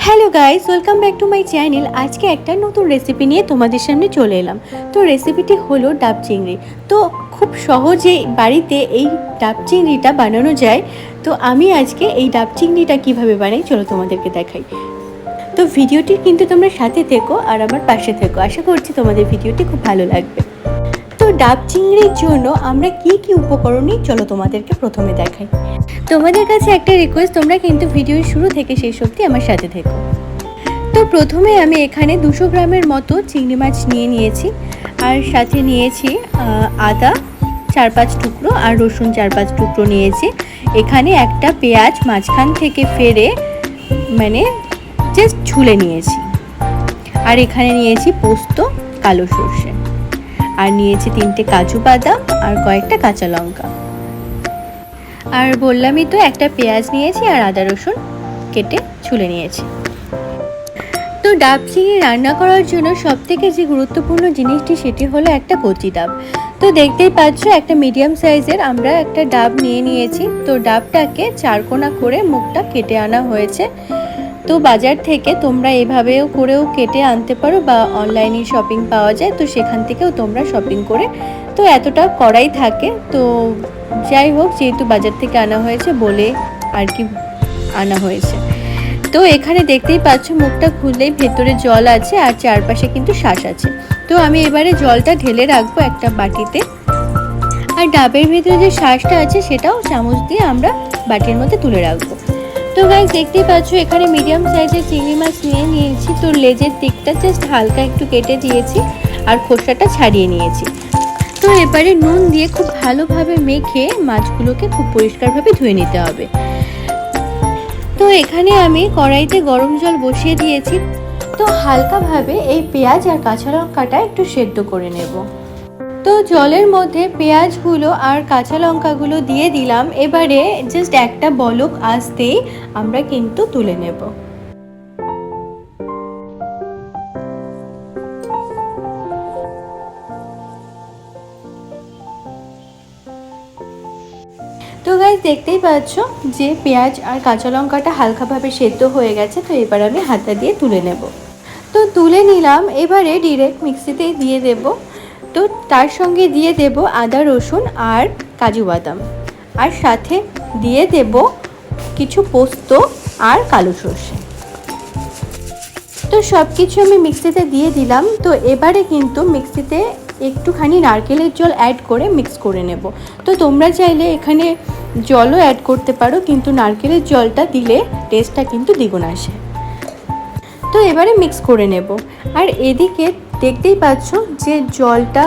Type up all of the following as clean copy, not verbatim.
Hello guys, welcome back to my channel. আজকে একটা নতুন রেসিপি নিয়ে তোমাদের সামনে চলে এলাম। তো রেসিপিটি হলো ডাব চিংড়ি। তো খুব সহজে বাড়িতে এই ডাব চিংড়িটা বানানো যায়। তো আমি আজকে এই ডাব চিংড়িটা কীভাবে বানাই চলো তোমাদেরকে দেখাই। তো ভিডিওটি কিন্তু তোমরা সাথে থেকো আর আমার পাশে থেকো। আশা করছি তোমাদের ভিডিওটি খুব ভালো লাগবে। তো ডাব চিংড়ির জন্য আমরা কি কি উপকরণ নিই চলো তোমাদেরকে প্রথমে দেখাই। তোমাদের কাছে একটা রিকোয়েস্ট, তোমরা কিন্তু ভিডিওর শুরু থেকে শেষ অবধি আমার সাথে থেকো। তো প্রথমে আমি এখানে 200 গ্রামের মতো চিংড়ি মাছ নিয়েছি আর সাথে নিয়েছি আদা 4-5 টুকরো আর রসুন 4-5 টুকরো নিয়েছি। এখানে একটা পেঁয়াজ মাঝখান থেকে ফেরে মানে জাস্ট ঝুলে নিয়েছি। আর এখানে নিয়েছি পোস্ত, কালো সর্ষে, আর নিয়েছি 3টে কাজু বাদাম আর কয়েকটা কাঁচা লঙ্কা। আর বললামই তো একটা পেঁয়াজ নিয়েছি আর আদা রসুন কেটে ছুলে নিয়েছি। তো ডাব চিংড়ি রান্না করার জন্য সবথেকে যে গুরুত্বপূর্ণ জিনিসটি সেটি হলো একটা কচি ডাব। তো দেখতেই পাচ্ছ একটা মিডিয়াম সাইজের আমরা একটা ডাব নিয়েছি। তো ডাবটাকে 4 কোনা করে মুখটা কেটে আনা হয়েছে। তো বাজার থেকে তোমরা এভাবেও করেও কেটে আনতে পারো বা অনলাইনে শপিং পাওয়া যায়, তো সেখান থেকেও তোমরা শপিং করে তো এতটা করাই থাকে। তো যাই হোক, যেহেতু বাজার থেকে আনা হয়েছে বলে আর কি আনা হয়েছে। তো এখানে দেখতেই পাচ্ছ মুখটা খুললেই ভেতরে জল আছে আর চারপাশে কিন্তু শ্বাস আছে। তো আমি এবারে জলটা ঢেলে রাখবো একটা বাটিতে। আর ডাবের ভেতরে যে শ্বাসটা আছে সেটাও চামচ দিয়ে আমরা বাটির মধ্যে তুলে রাখবো। তো গাইস দেখতেই পাচ্ছ এখানে মিডিয়াম সাইজের চিংড়ি মাছ নিয়েছি। তো লেজের দিকটা জাস্ট হালকা একটু কেটে দিয়েছি আর খোসাটা ছাড়িয়ে নিয়েছি। তো এবারে নুন দিয়ে খুব ভালোভাবে মেখে মাছগুলোকে খুব পরিষ্কারভাবে ধুয়ে নিতে হবে। তো এখানে আমি কড়াইতে গরম জল বসিয়ে দিয়েছি। তো হালকাভাবে এই পেঁয়াজ আর কাঁচা লঙ্কাটা একটু সেদ্ধ করে নেব। তো জলের মধ্যে পেঁয়াজগুলো আর কাঁচা লঙ্কাগুলো দিয়ে দিলাম। এবারে জাস্ট একটা বলক আসতেই আমরা কিন্তু তুলে নেব। তো গাইস দেখতেই পাচ্ছ যে পেঁয়াজ আর কাঁচা লঙ্কাটা হালকাভাবে সেদ্ধ হয়ে গেছে। তো এবার আমি হাতা দিয়ে তুলে নেব। তো তুলে নিলাম। এবারে ডিরেক্ট মিক্সিতে দিয়ে দেব। তো তার সঙ্গে দিয়ে দেব আদা রসুন আর কাজু বাদাম, আর সাথে দিয়ে দেব কিছু পোস্ত আর কালো সর্ষে। তো সব কিছু আমি মিক্সিতে দিয়ে দিলাম। তো এবারে কিন্তু মিক্সিতে একটুখানি নারকেলের জল অ্যাড করে মিক্স করে নেব। তো তোমরা চাইলে এখানে জলও অ্যাড করতে পারো, কিন্তু নারকেলের জলটা দিলে টেস্টটা কিন্তু দ্বিগুণ আসে। তো এবারে মিক্স করে নেব। আর এদিকে দেখতেই পাচ্ছ যে জলটা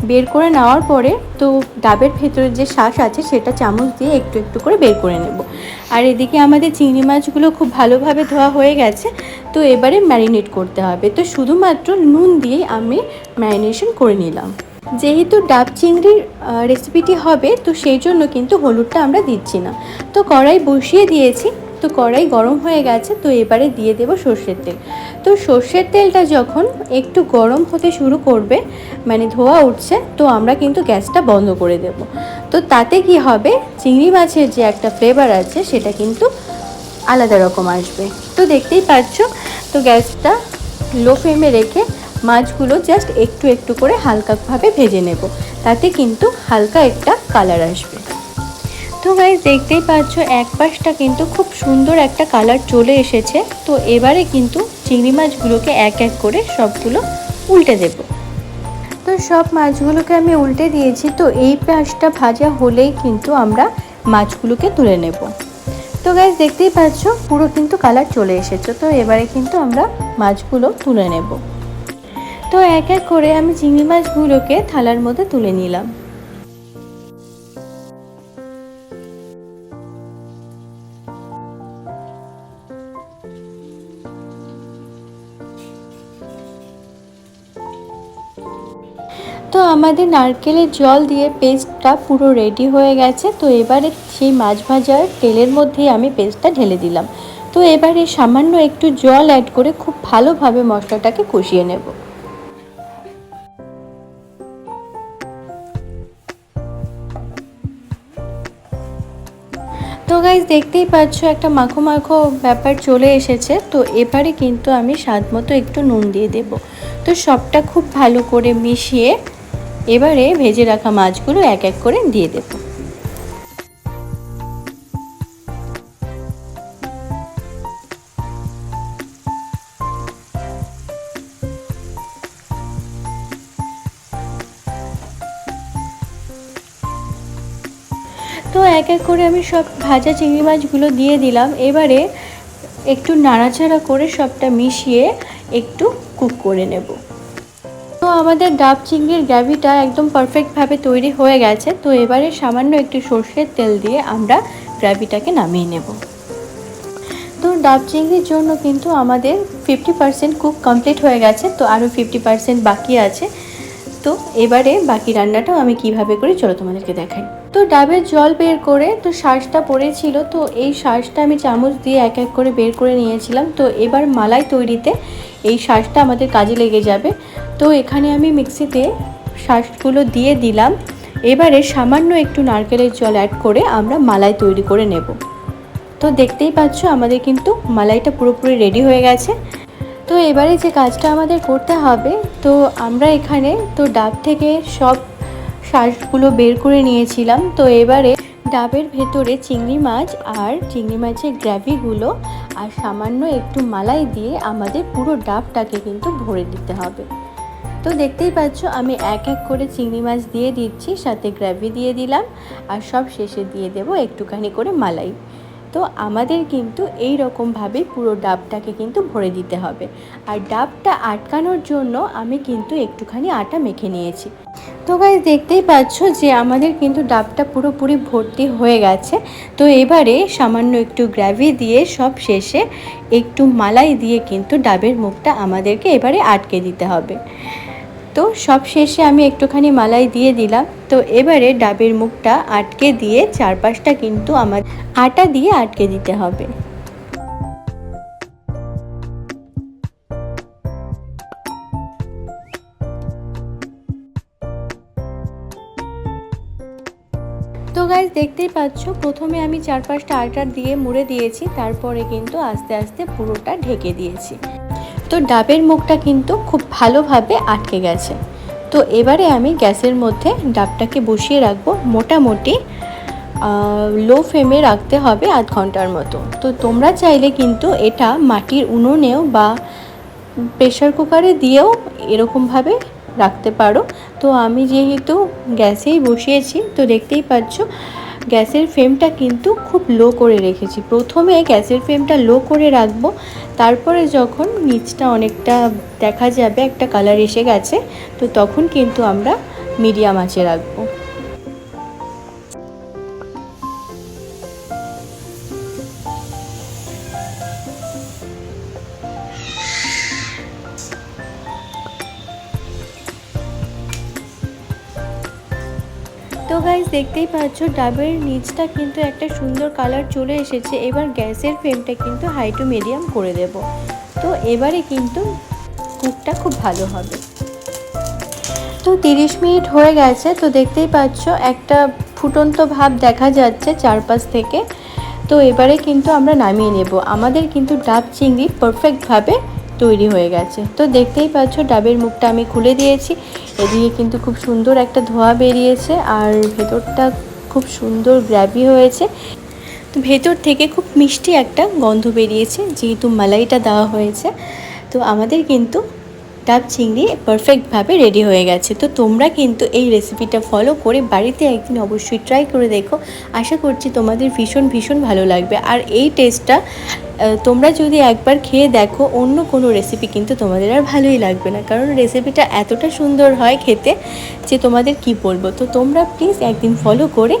বের করে নেওয়ার পরে তো ডাবের ভেতরে যে শ্বাস আছে সেটা চামচ দিয়ে একটু একটু করে বের করে নেব। আর এদিকে আমাদের চিংড়ি মাছগুলো খুব ভালোভাবে ধোয়া হয়ে গেছে। তো এবারে ম্যারিনেট করতে হবে। তো শুধুমাত্র নুন দিয়েই আমি ম্যারিনেশন করে নিলাম। যেহেতু ডাব চিংড়ির রেসিপিটি হবে তো সেই জন্য কিন্তু হলুদটা আমরা দিচ্ছি না। তো কড়াই বসিয়ে দিয়েছি। তো কড়াই গরম হয়ে গেছে। তো এবারে দিয়ে দেব সর্ষের তেল। তো সর্ষের তেলটা যখন একটু গরম হতে শুরু করবে, মানে ধোয়া উঠছে, তো আমরা কিন্তু গ্যাসটা বন্ধ করে দেব। তো তাতে কি হবে, চিংড়ি মাছের যে একটা ফ্লেভার আছে সেটা কিন্তু আলাদা রকম আসবে। তো দেখতেই পাচ্ছ তো গ্যাসটা লো ফ্লেমে রেখে মাছগুলো জাস্ট একটু একটু করে হালকাভাবে ভেজে নেব। তাতে কিন্তু হালকা একটা কালার আসবে। তো গাইস দেখতেই পাচ্ছ এক পাশটা কিন্তু খুব সুন্দর একটা কালার চলে এসেছে। তো এবারে কিন্তু চিংড়ি মাছগুলোকে এক এক করে সবগুলো উল্টে দেব। তো সব মাছগুলোকে আমি উল্টে দিয়েছি। তো এই পাশটা ভাজা হলেই কিন্তু আমরা মাছগুলোকে তুলে নেব। তো গাইস দেখতেই পাচ্ছ পুরো কিন্তু কালার চলে এসেছে। তো এবারে কিন্তু আমরা মাছগুলো তুলে নেব। তো এক এক করে আমি চিংড়ি মাছগুলোকে থালার মধ্যে তুলে নিলাম। তো আমাদের নারকেলের জল দিয়ে পেস্টটা পুরো রেডি হয়ে গেছে। তো এবারে সেই মাছ ভাজার তেলের মধ্যেই আমি পেস্টটা ঢেলে দিলাম। তো এবারে সামান্য একটু জল অ্যাড করে খুব ভালোভাবে মশলাটাকে কষিয়ে নেব। তো গাইস দেখতেই পাচ্ছ একটা মাখো মাখো ব্যাপার চলে এসেছে। তো এবারে কিন্তু আমি স্বাদ মতো একটু নুন দিয়ে দেব। তো সবটা খুব ভালো করে মিশিয়ে এবারে ভেজে রাখা মাছগুলো এক এক করে দিয়ে দেব। তো এক এক করে আমি সব ভাজা চিংড়ি মাছগুলো দিয়ে দিলাম। এবারে একটু নাড়াচাড়া করে সবটা মিশিয়ে একটু কুক করে নেব। তো আমাদের ডাব চিংড়ির গ্রেভিটা একদম পারফেক্টভাবে তৈরি হয়ে গেছে। তো এবারে সামান্য একটু সর্ষের তেল দিয়ে আমরা গ্রেভিটাকে নামিয়ে নেব। তো ডাব চিংড়ির জন্য কিন্তু আমাদের 50% কুক কমপ্লিট হয়ে গেছে। তো আরও 50% বাকি আছে। তো এবারে বাকি রান্নাটাও আমি কিভাবে করি চলো তোমাদেরকে দেখাই। তো ডাবের জল বের করে তো শাঁসটা পড়েছিল, তো এই শাঁসটা আমি চামচ দিয়ে এক এক করে বের করে নিয়েছিলাম। তো এবার মালাই তৈরিতে এই শাঁসটা আমাদের কাজে লেগে যাবে। তো এখানে আমি মিক্সিতে শাঁসগুলো দিয়ে দিলাম। এবারে সামান্য একটু নারকেলের জল অ্যাড করে আমরা মালাই তৈরি করে নেব। তো দেখতেই পাচ্ছ আমাদের কিন্তু মালাইটা পুরোপুরি রেডি হয়ে গেছে। তো এবারে যে কাজটা আমাদের করতে হবে, তো আমরা এখানে তো ডাব থেকে সব শাঁসগুলো বের করে নিয়েছিলাম। তো এবারে ডাবের ভেতরে চিংড়ি মাছ আর চিংড়ি মাছের গ্রেভিগুলো আর সামান্য একটু মালাই দিয়ে আমাদের পুরো ডাবটাকে কিন্তু ভরে দিতে হবে। তো দেখতেই পাচ্ছ আমি এক এক করে চিংড়ি মাছ দিয়ে দিচ্ছি, সাথে গ্রেভি দিয়ে দিলাম আর সব শেষে দিয়ে দেব একটুখানি করে মালাই। তো আমাদের কিন্তু এই রকমভাবে পুরো ডাবটাকে কিন্তু ভরে দিতে হবে। আর ডাবটা আটকানোর জন্য আমি কিন্তু একটুখানি আটা মেখে নিয়েছি। তো গাইস দেখতেই পাচ্ছ যে আমাদের কিন্তু ডাবটা পুরোপুরি ভর্তি হয়ে গেছে। তো এবারে সামান্য একটু গ্রেভি দিয়ে সব শেষে একটু মালাই দিয়ে কিন্তু ডাবের মুখটা আমাদেরকে এবারে আটকে দিতে হবে। তো সব শেষে আমি একটুখানি মালাই দিয়ে দিলাম। তো এবারে ডাবের মুখটা আটকে দিয়ে চারপাশটা কিন্তু আমার আটা দিয়ে আটকে দিতে হবে। তো গাইস দেখতেই পাচ্ছ প্রথমে আমি চারপাশটা আটা দিয়ে মুড়ে দিয়েছি, তারপরে কিন্তু আস্তে আস্তে পুরোটা ঢেকে দিয়েছি। তো ডাবের মুখটা কিন্তু খুব ভালোভাবে আটকে গেছে। তো এবারে আমি গ্যাসের মধ্যে ডাবটাকে বসিয়ে রাখবো। মোটামুটি লো ফ্লেমে রাখতে হবে আধ ঘন্টার মতো। তো তোমরা চাইলে কিন্তু এটা মাটির উনুনেও বা প্রেশার কুকারে দিয়েও এরকমভাবে রাখতে পারো। তো আমি যেহেতু গ্যাসেই বসিয়েছি, তো দেখতেই পাচ্ছ গ্যাসের ফ্লেমটা কিন্তু খুব লো করে রেখেছি। প্রথমে গ্যাসের ফ্লেমটা লো করে রাখবো, তারপরে যখন নিচটা অনেকটা দেখা যাবে একটা কালার এসে গেছে, তো তখন কিন্তু আমরা মিডিয়াম আঁচে রাখবো। তো গাইস দেখতেই পাচ্ছ ডাবের নিচটা কিন্তু একটা সুন্দর কালার চলে এসেছে। এবার গ্যাসের ফ্লেমটা কিন্তু হাই টু মিডিয়াম করে দেব। তো এবারে কিন্তু কুকটা খুব ভালো হবে। তো 30 মিনিট হয়ে গেছে। তো দেখতেই পাচ্ছ একটা ফুটন্ত ভাব দেখা যাচ্ছে চারপাশ থেকে। তো এবারে কিন্তু আমরা নামিয়ে নেব। আমাদের কিন্তু ডাব চিংড়ি পারফেক্টভাবে তৈরি হয়ে গেছে। তো দেখতেই পাচ্ছ ডাবের মুখটা আমি খুলে দিয়েছি। এদিকে কিন্তু খুব সুন্দর একটা ধোঁয়া বেরিয়েছে আর ভেতরটা খুব সুন্দর গ্রেভি হয়েছে। তো ভেতর থেকে খুব মিষ্টি একটা গন্ধ বেরিয়েছে যেহেতু মালাইটা দেওয়া হয়েছে। তো আমাদের কিন্তু ডাব চিংড়ি পারফেক্টভাবে রেডি হয়ে গেছে। তো তোমরা কিন্তু এই রেসিপিটা ফলো করে বাড়িতে একদিন অবশ্যই ট্রাই করে দেখো। আশা করছি তোমাদের ভীষণ ভীষণ ভালো লাগবে। আর এই টেস্টটা তোমরা যদি একবার খেয়ে দেখো, অন্য কোনো রেসিপি কিন্তু তোমাদের আর ভালোই লাগবে না, কারণ রেসিপিটা এতটা সুন্দর হয় খেতে যে তোমাদের কি বলবো। তো তোমরা প্লিজ একদিন ফলো করে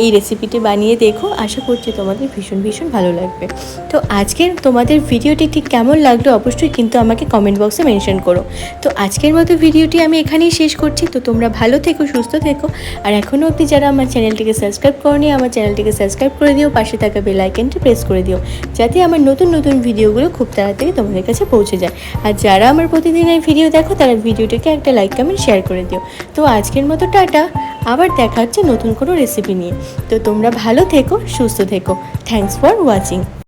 এই রেসিপিটি বানিয়ে দেখো। আশা করছি তোমাদের ভীষণ ভীষণ ভালো লাগবে। তো আজকের তোমাদের ভিডিওটি ঠিক কেমন লাগলো অবশ্যই কিন্তু আমাকে কমেন্ট বক্সে মেনশন করো। তো আজকের মতো ভিডিওটি আমি এখানেই শেষ করছি। তো তোমরা ভালো থেকো, সুস্থ থেকো। আর এখনও অবধি যারা আমার চ্যানেলটিকে সাবস্ক্রাইব করোনি, আমার চ্যানেলটিকে সাবস্ক্রাইব করে দিও, পাশে থাকা বেল আইকনটি প্রেস করে দিও, যাতে আমার নতুন নতুন ভিডিওগুলো খুব তাড়াতাড়ি তোমাদের কাছে পৌঁছে যায়। আর যারা আমার প্রতিদিনের ভিডিও দেখো তারা ভিডিওটাকে একটা লাইক কমেন্ট শেয়ার করে দিও। তো আজকের মতো টাটা, আবার দেখা হচ্ছে নতুন কোনো রেসিপি নিয়ে। তো তোমরা ভালো থেকো, সুস্থ থেকো। Thanks for watching.